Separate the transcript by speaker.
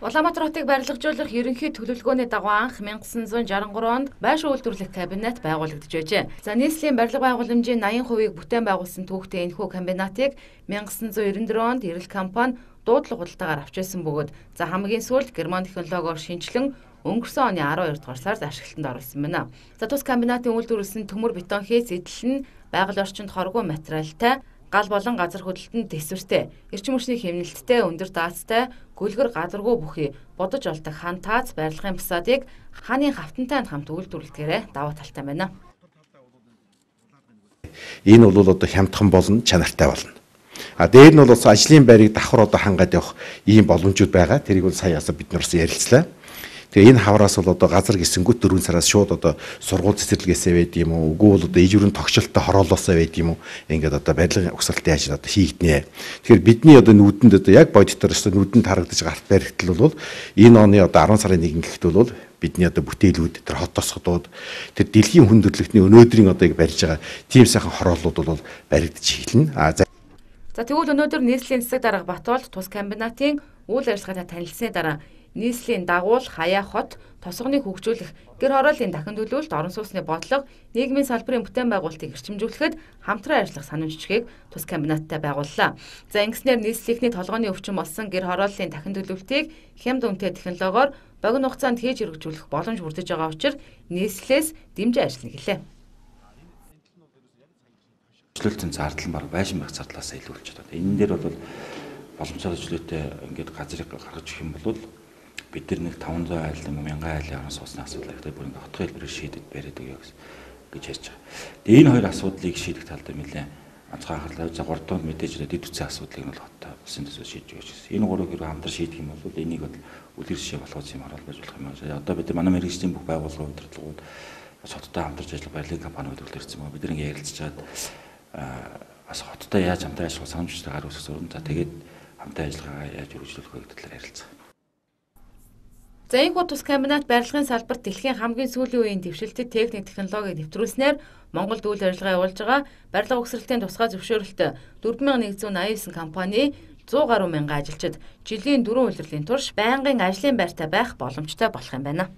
Speaker 1: Улаанбаатар хотыг барилгажуулах ерөнхий төлөвлөгөөний дагуу анх 1963 онд байшин үйлдвэрлэх кабинет байгуулагдж байжээ. За нийслэлийн барилга байгууламжийн 80%-ийг бүтээн байгуулсан түүхтэй энэхүү комбинатыг 1994 онд эрэл компани дуудлага худалдаагаар авч байсан бөгөөд хамгийн сүүлд герман технологиор шинжилэн өнгөрсөн оны 12 дугаар сард ашиглалтанд оруулсан байна. За тус комбинатын үйлдвэрлэсэн төмөр бетон хийц эдэл нь байгаль орчинд хоргүй материалтай гал болон газар хөдлөлтөнд дэвсвэртэй, эрчим хүчний хэмнэлттэй, өндөр даацтай, гөлгөр гадаргүй бүхий бодож олдог хан таац барилгын фасадыг хааны хавтантай хамт үйлдвэрлэдгээрээ даваа талтай байна.
Speaker 2: Энэ бол одоо хямдхан болно, чанартай болно. Дээр нь бол ажлын байрыг давхар одоо хангаад явах ийм боломжууд байгаа. Тэрийг бол сая бид нарс ярилцлаа. Тэгээ энэ хавраас бол одоо газар гисэнгүүт 4 сараас шууд одоо сургууль цэцэрлэгээсээ байд юм уу? Үгүй бол одоо ижүүрийн тогтчлолтой хороолоосоо байд юм уу? Ингээд одоо барилгын угсралтын ажил одоо хийгднэ. Тэгэхээр бидний одоо нүдэнд одоо яг бодитоор өстө нүдэнд харагдаж гарт баригдтал бол энэ оны одоо 10 сарын 1 гэхэд бол бидний одоо бүтээлүүд тэр хот тосгодууд тэр дэлхийн хүндрэлтний өнөөдрийн одоо яг барьж байгаа тийм сайхан хорооллууд бол баригдаж эхэлнэ.
Speaker 1: За тэгвэл өнөөдөр нийслэлийн засаг дарга Батболд тус комбинатын үйл ажиллагаатай танилцсны дараа нийслэлийн дагуул хаяа хот тосгоныг хөгжүүлэх гэр хорооллын дахин төлөвлөлт орон сууцны бодлого нийгмийн салбарын бүтээн байгуулалтыг эрчимжүүлэхэд хамтран ажиллах санамж жишгийг тус комбинаттай байгууллаа. За ингэснээр нийслэлийн толгойн өвчин болсон гэр хорооллын дахин төлөвлөлтийг хямд үнэтэй технологиор богино хугацаанд хийж хэрэгжүүлэх боломж бүрдэж байгаа учраас нийслэлээс дэмжиж ажиллана гэлээ.
Speaker 3: Хөшлөлтийн зардал нь баг байшин байх зардлаас илүү болж байна. Энэ дээр бол боломжтой хөшлөлтөй ингээд газрыг гаргаж өгөх юм бол бид нар нэг 500 айл юм 1000 айлын орон сууцны асуудлыг бүр ингээд хотгоо хэлбэрээр шийдэд бариад өгье гэж ярьж байгаа. Тэгээ энэ хоёр асуудлыг шийдэх талд нэлээд онцгой анхаарлаа. За 3 дахь мэдээж дэд үтсийн асуудлыг нь бол хоттой улсын төсвөөр шийдэж өгч байна. Энэ гурыг хэрэг хамтар шийдэх юм бол энийг бол үлгэр жишээ болгож юм харуулж болох юм аа. Одоо бид нар манай мэргэжлийн бүх байгууллагын удирдлагууд хоттой хамтарч ажиллах барилгын компаниуд үлдэрсэн байгаа. Бид нар ингээд ярилцж чад бас хоттой яаж хамтар ажиллах санамжтай гар үүсгэх зураг. За тэгээд хамтаа ажиллагаа яаж үргэлжлүүлэх вэ гэдэг талаар ярилцсан.
Speaker 1: За энэхүү тус комбинат барилгын салбарт дэлхийн хамгийн сүүлийн үеийн дэвшилтэд техник технологиг нэвтрүүлснээр Монголд үйл ажиллагаа явуулж байгаа барилга угсралтын тусгай зөвшөөрөлт 4189 компани 100 гаруй мянган ажилчид жилийн 4 улирлын турш байнгын ажлын байртай байх боломжтой болох юм байна.